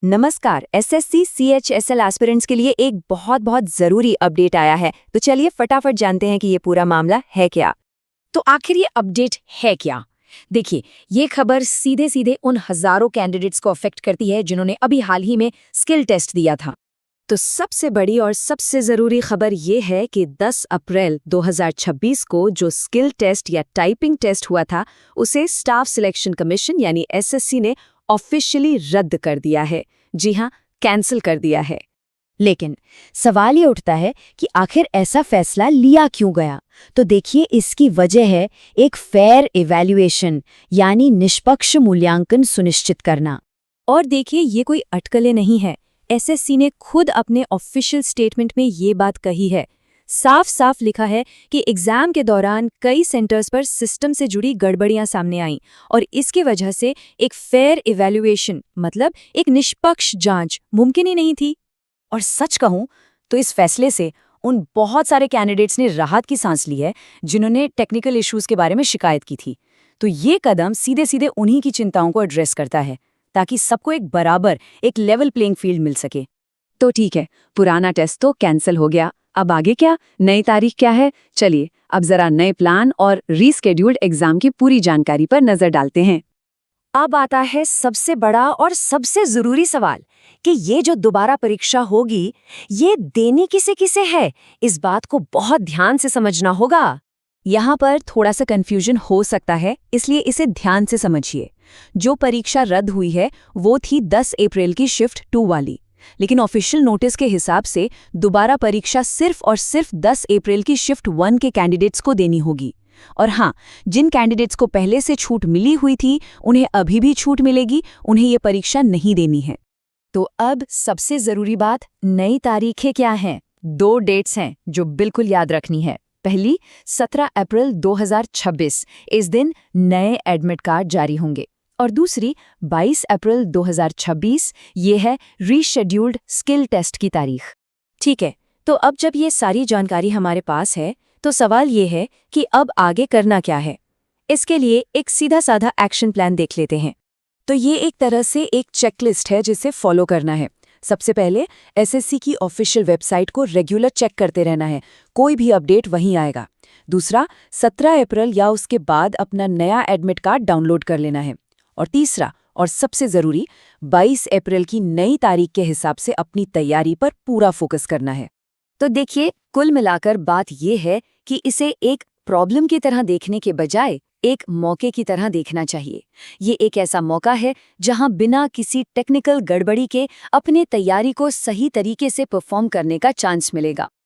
नमस्कार। SSC CHSL aspirants के लिए एक बहुत बहुत ज़रूरी अपडेट आया है, तो चलिए फटाफट जानते हैं कि ये पूरा मामला है क्या। तो आखिर ये अपडेट है क्या? देखिए, ये खबर सीधे सीधे उन हजारों कैंडिडेट्स को अफेक्ट करती है जिन्होंने अभी हाल ही में स्किल टेस्ट दिया था। तो सबसे बड़ी और सबसे ज़रूरी खबर ये है कि 10 अप्रैल 2026 को जो स्किल टेस्ट या टाइपिंग टेस्ट हुआ था, उसे स्टाफ सिलेक्शन कमीशन यानी एसएससी ने ऑफिशियली रद्द कर दिया है। जी हाँ, कैंसिल कर दिया है। लेकिन सवाल ये उठता है कि आखिर ऐसा फैसला लिया क्यों गया? तो देखिए, इसकी वजह है एक फेयर इवैल्यूएशन यानी निष्पक्ष मूल्यांकन सुनिश्चित करना। और देखिए, ये कोई अटकलें नहीं है। एसएससी ने खुद अपने ऑफिशियल स्टेटमेंट में ये बात कही है। साफ साफ लिखा है कि एग्जाम के दौरान कई सेंटर्स पर सिस्टम से जुड़ी गड़बड़ियां सामने आईं और इसकी वजह से एक फेयर इवैल्यूएशन मतलब एक निष्पक्ष जांच मुमकिन ही नहीं थी। और सच कहूं तो इस फैसले से उन बहुत सारे कैंडिडेट्स ने राहत की सांस ली है जिन्होंने टेक्निकल इश्यूज के बारे में शिकायत की थी। तो ये कदम सीधे सीधे उन्हीं की चिंताओं को एड्रेस करता है ताकि सबको एक बराबर एक लेवल प्लेइंग फील्ड मिल सके। तो ठीक है, पुराना टेस्ट तो कैंसिल हो गया। अब आगे क्या? नई तारीख क्या है? चलिए अब जरा नए प्लान और रीस्केड्यूल्ड एग्जाम की पूरी जानकारी पर नजर डालते हैं। अब आता है सबसे बड़ा और सबसे जरूरी सवाल कि ये जो दोबारा परीक्षा होगी, ये देनी किसे किसे है? इस बात को बहुत ध्यान से समझना होगा। यहाँ पर थोड़ा सा कंफ्यूजन हो सकता है, इसलिए इसे ध्यान से समझिए। जो परीक्षा रद्द हुई है वो थी 10 अप्रैल की शिफ्ट 2 वाली, लेकिन ऑफिशियल नोटिस के हिसाब से दोबारा परीक्षा सिर्फ और सिर्फ 10 अप्रैल की शिफ्ट 1 के कैंडिडेट्स को देनी होगी। और हाँ, जिन कैंडिडेट्स को पहले से छूट मिली हुई थी उन्हें अभी भी छूट मिलेगी, उन्हें ये परीक्षा नहीं देनी है। तो अब सबसे जरूरी बात, नई तारीखें क्या हैं? 2 डेट्स हैं जो बिल्कुल याद रखनी है। पहली 17 अप्रैल 2026, इस दिन नए एडमिट कार्ड जारी होंगे। और दूसरी 22 अप्रैल 2026, ये है रीशेड्यूल्ड स्किल टेस्ट की तारीख। ठीक है, तो अब जब ये सारी जानकारी हमारे पास है तो सवाल ये है कि अब आगे करना क्या है। इसके लिए एक सीधा साधा एक्शन प्लान देख लेते हैं। तो ये एक तरह से एक चेकलिस्ट है जिसे फॉलो करना है। सबसे पहले एसएससी की ऑफिशियल वेबसाइट को रेगुलर चेक करते रहना है, कोई भी अपडेट वहीं आएगा। दूसरा, 17 अप्रैल या उसके बाद अपना नया एडमिट कार्ड डाउनलोड कर लेना है। और तीसरा और सबसे ज़रूरी, 22 अप्रैल की नई तारीख के हिसाब से अपनी तैयारी पर पूरा फोकस करना है। तो देखिए, कुल मिलाकर बात यह है कि इसे एक प्रॉब्लम की तरह देखने के बजाय एक मौके की तरह देखना चाहिए। ये एक ऐसा मौका है जहां बिना किसी टेक्निकल गड़बड़ी के अपने तैयारी को सही तरीके से परफॉर्म करने का चांस मिलेगा।